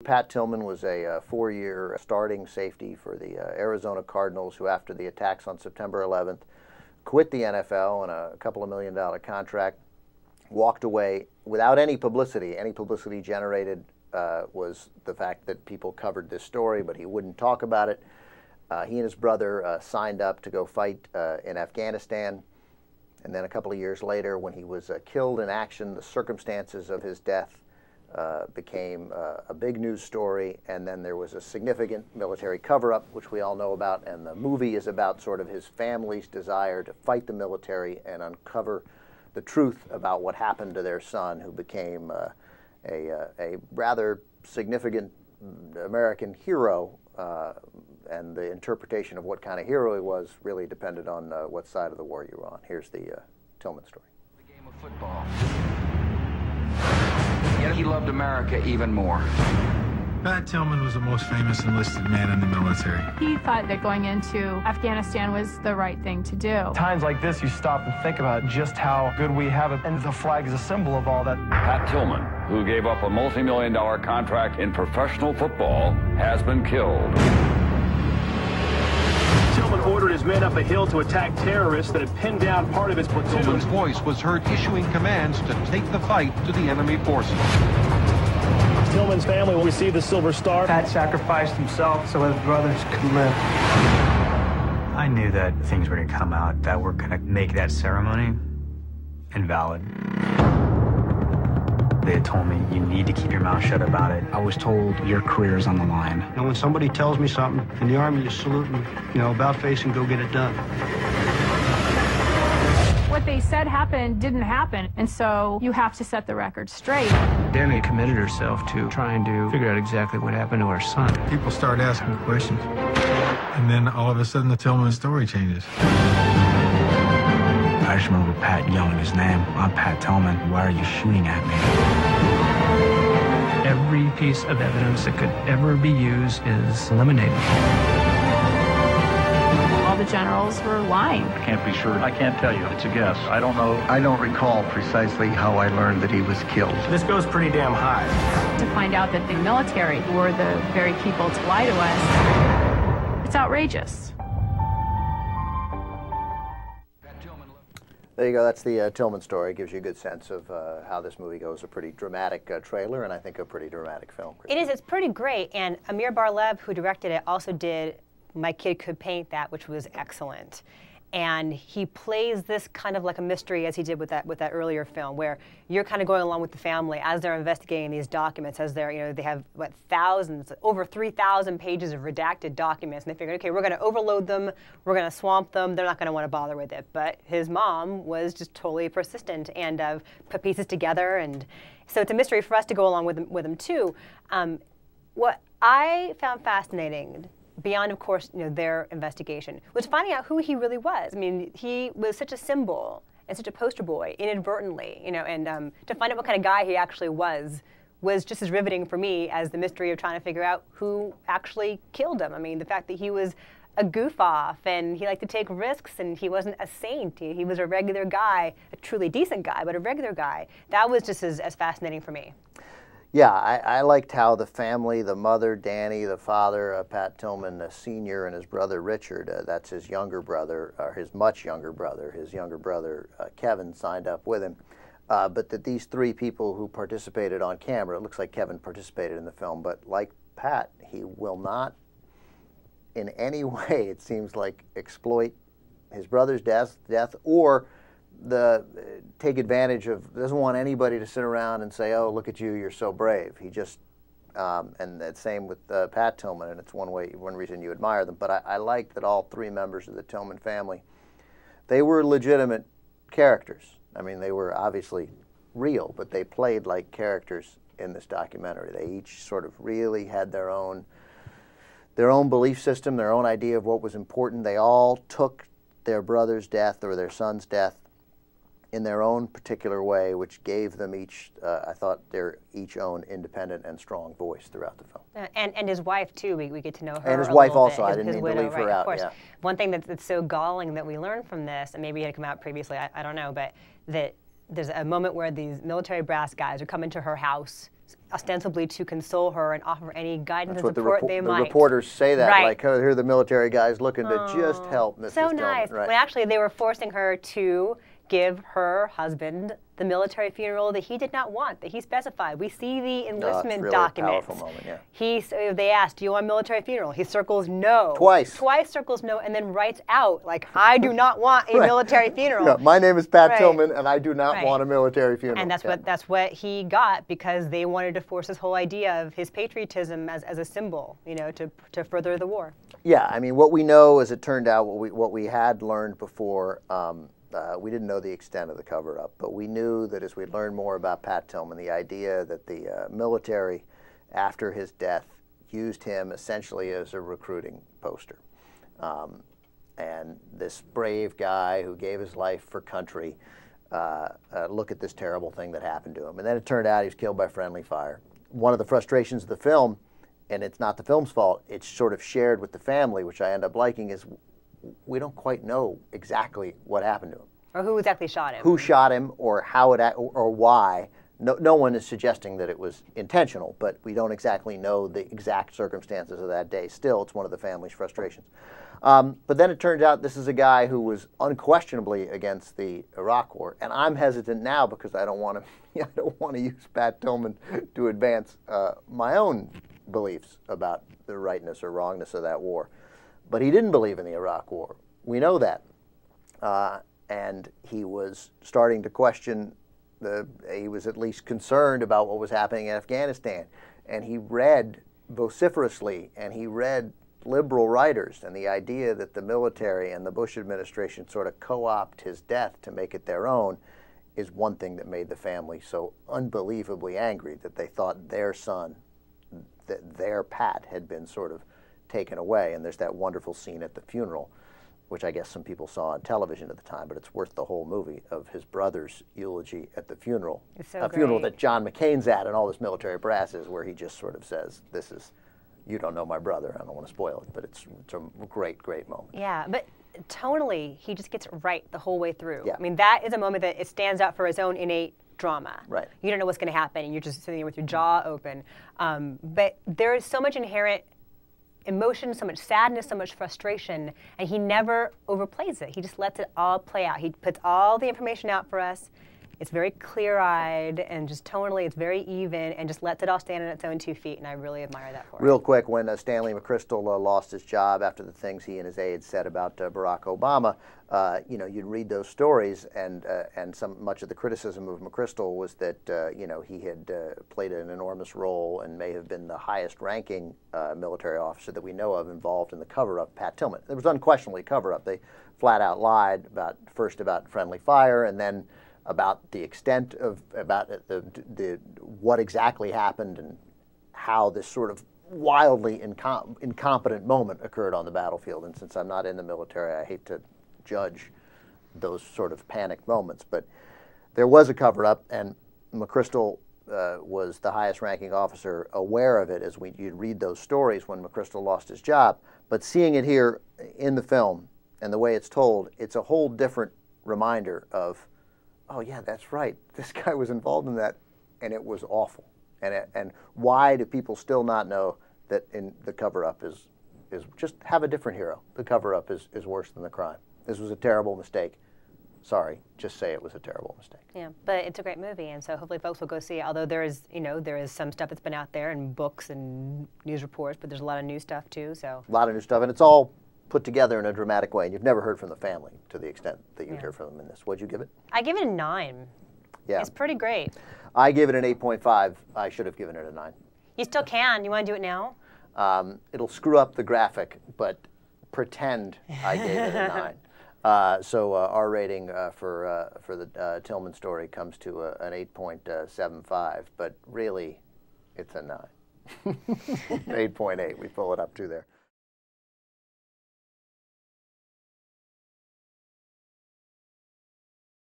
Pat Tillman was a four-year starting safety for the Arizona Cardinals, who after the attacks on September 11th quit the NFL on a couple of $1 million contract, walked away without any publicity. Any publicity generated was the fact that people covered this story, but he wouldn't talk about it. He and his brother signed up to go fight in Afghanistan, and then a couple of years later, when he was killed in action, the circumstances of his death became a big news story, and then there was a significant military cover-up, which we all know about, and the movie is about sort of his family's desire to fight the military and uncover the truth about what happened to their son, who became a rather significant American hero, and the interpretation of what kind of hero he was really depended on what side of the war you were on. Here's the Tillman story. The game of football. Yet he loved America even more. Pat Tillman was the most famous enlisted man in the military. He thought that going into Afghanistan was the right thing to do. Times like this, you stop and think about just how good we have it, and the flag is a symbol of all that. Pat Tillman, who gave up a multi-million-dollar contract in professional football, has been killed. Tillman ordered his men up a hill to attack terrorists that had pinned down part of his platoon. Tillman's voice was heard issuing commands to take the fight to the enemy forces. Tillman's family will receive the Silver Star. Pat sacrificed himself so his brothers could live. I knew that things were going to come out that were going to make that ceremony invalid. They had told me, you need to keep your mouth shut about it. I was told, your career is on the line. And when somebody tells me something, in the Army, you salute and, about face and go get it done. What they said happened didn't happen, and so you have to set the record straight. Danny committed herself to trying to figure out exactly what happened to her son. People start asking questions, and then all of a sudden the Tillman story changes. I just remember Pat yelling his name. I'm Pat Tillman. Why are you shooting at me? Every piece of evidence that could ever be used is eliminated. All the generals were lying. I can't be sure. I can't tell you. It's a guess. I don't know. I don't recall precisely how I learned that he was killed. This goes pretty damn high. To find out that the military were the very people to lie to us, it's outrageous. There you go. That's the Tillman story. It gives you a good sense of how this movie goes. A pretty dramatic trailer, and I think a pretty dramatic film. It is. It's pretty great. And Amir Bar-Lev, who directed it, also did My Kid Could Paint That, which was excellent. And he plays this kind of like a mystery, as he did with that earlier film, where you're kind of going along with the family as they're investigating these documents, as they're, they have, what, thousands, over 3,000 pages of redacted documents, and they figured, okay, we're going to overload them, we're going to swamp them, they're not going to want to bother with it. But his mom was just totally persistent and put pieces together, and so it's a mystery for us to go along with him too. What I found fascinating, beyond, of course, their investigation, was finding out who he really was. I mean, he was such a symbol and such a poster boy, inadvertently, and to find out what kind of guy he actually was just as riveting for me as the mystery of trying to figure out who actually killed him. I mean, the fact that he was a goof-off, and he liked to take risks, and he wasn't a saint. He was a regular guy, a truly decent guy, but a regular guy. That was just as fascinating for me. Yeah, I liked how the family, the mother, Danny, the father, Pat Tillman Sr., and his brother Richard, that's his younger brother, or his much younger brother, Kevin signed up with him. But that these three people who participated on camera, it looks like Kevin participated in the film, but like Pat, he will not in any way, it seems like, exploit his brother's death or take advantage of, doesn't want anybody to sit around and say, oh, look at you, you're so brave. He just, and the same with Pat Tillman, and it's one reason you admire them. But I like that all three members of the Tillman family, they were legitimate characters. I mean, they were obviously real, but they played like characters in this documentary. They each sort of really had their own belief system, their own idea of what was important. They all took their brother's death or their son's death in their own particular way, which gave them each, I thought, their each own independent and strong voice throughout the film. And his wife, too, we get to know her. And his wife also, bit. I didn't mean to leave her out. Of course. Yeah. One thing that's so galling that we learned from this, and maybe it had come out previously, I don't know, but that there's a moment where these military brass guys are coming to her house ostensibly to console her and offer any guidance That's and support they might. The reporters say that, right. like, oh, here are the military guys looking to just help Mrs. So Tillman. nice. Right. When actually they were forcing her to give her husband the military funeral that he did not want, that he specified. We see the enlistment really documents. A powerful moment, yeah. They asked, do you want a military funeral? He circles no. Twice. Twice circles no, and then writes out, like, I do not want a military funeral. No, my name is Pat Tillman, and I do not want a military funeral. And that's what he got, because they wanted to force this whole idea of his patriotism as a symbol, you know, to further the war. Yeah, I mean, what we know, as it turned out, what we had learned before, we didn't know the extent of the cover-up, but we knew that as we learned more about Pat Tillman, the idea that the military, after his death, used him essentially as a recruiting poster. And this brave guy who gave his life for country, look at this terrible thing that happened to him. And then it turned out he was killed by friendly fire. One of the frustrations of the film, and it's not the film's fault, it's sort of shared with the family, which I end up liking, is we don't quite know exactly what happened to him. Or who exactly shot him. Who shot him, or how it, or why. No one is suggesting that it was intentional, but we don't exactly know the exact circumstances of that day. Still, it's one of the family's frustrations. But then it turns out this is a guy who was unquestionably against the Iraq War, and I'm hesitant now because I don't want to. I don't want to use Pat Tillman to advance my own beliefs about the rightness or wrongness of that war. But he didn't believe in the Iraq War. We know that. And he was starting to question, he was at least concerned about what was happening in Afghanistan. And he read vociferously, and he read liberal writers, and the idea that the military and the Bush administration sort of co-opt his death to make it their own is one thing that made the family so unbelievably angry, that they thought their son, that their Pat, had been sort of taken away. And there's that wonderful scene at the funeral, which I guess some people saw on television at the time, but it's worth the whole movie, of his brother's eulogy at the funeral. It's so a funeral that John McCain's at and all this military brass is, where he just sort of says, this is, you don't know my brother. I don't want to spoil it, but it's a great, great moment. Yeah, but tonally, he just gets it right the whole way through. Yeah. I mean, that is a moment that it stands out for its own innate drama. Right. You don't know what's going to happen, and you're just sitting there with your jaw open. But there is so much inherent emotion, so much sadness, so much frustration, and he never overplays it. He just lets it all play out. He puts all the information out for us. It's very clear-eyed, and just tonally it's very even, and just lets it all stand on its own 2 feet, and I really admire that for him. Real quick, when Stanley McChrystal lost his job after the things he and his aides said about Barack Obama, you know, you'd read those stories, and much of the criticism of McChrystal was that you know, he had played an enormous role and may have been the highest-ranking military officer that we know of involved in the cover-up, Pat Tillman. There was unquestionably a cover-up. They flat out lied first about friendly fire, and then about the extent of, what exactly happened, and how this sort of wildly incompetent moment occurred on the battlefield. And since I'm not in the military, I hate to judge those sort of panicked moments. But there was a cover-up, and McChrystal was the highest-ranking officer aware of it, as you'd read those stories when McChrystal lost his job. But seeing it here in the film and the way it's told, it's a whole different reminder of, oh yeah, that's right, this guy was involved in that, and it was awful. And why do people still not know that in the cover-up is just have a different hero? The cover-up is worse than the crime. This was a terrible mistake. Sorry, just say it was a terrible mistake. Yeah, but it's a great movie, and so hopefully folks will go see it. Although there is some stuff that's been out there in books and news reports, but there's a lot of new stuff too. So a lot of new stuff, and it's all put together in a dramatic way. And you've never heard from the family to the extent that you hear from them in this. What'd you give it? I give it a 9. Yeah, it's pretty great. I give it an 8.5. I should have given it a 9. You still can. You want to do it now? It'll screw up the graphic, but pretend I gave it a 9. So our rating for the Tillman story comes to an 8.75, but really, it's a 9. 8.8. We pull it up to there.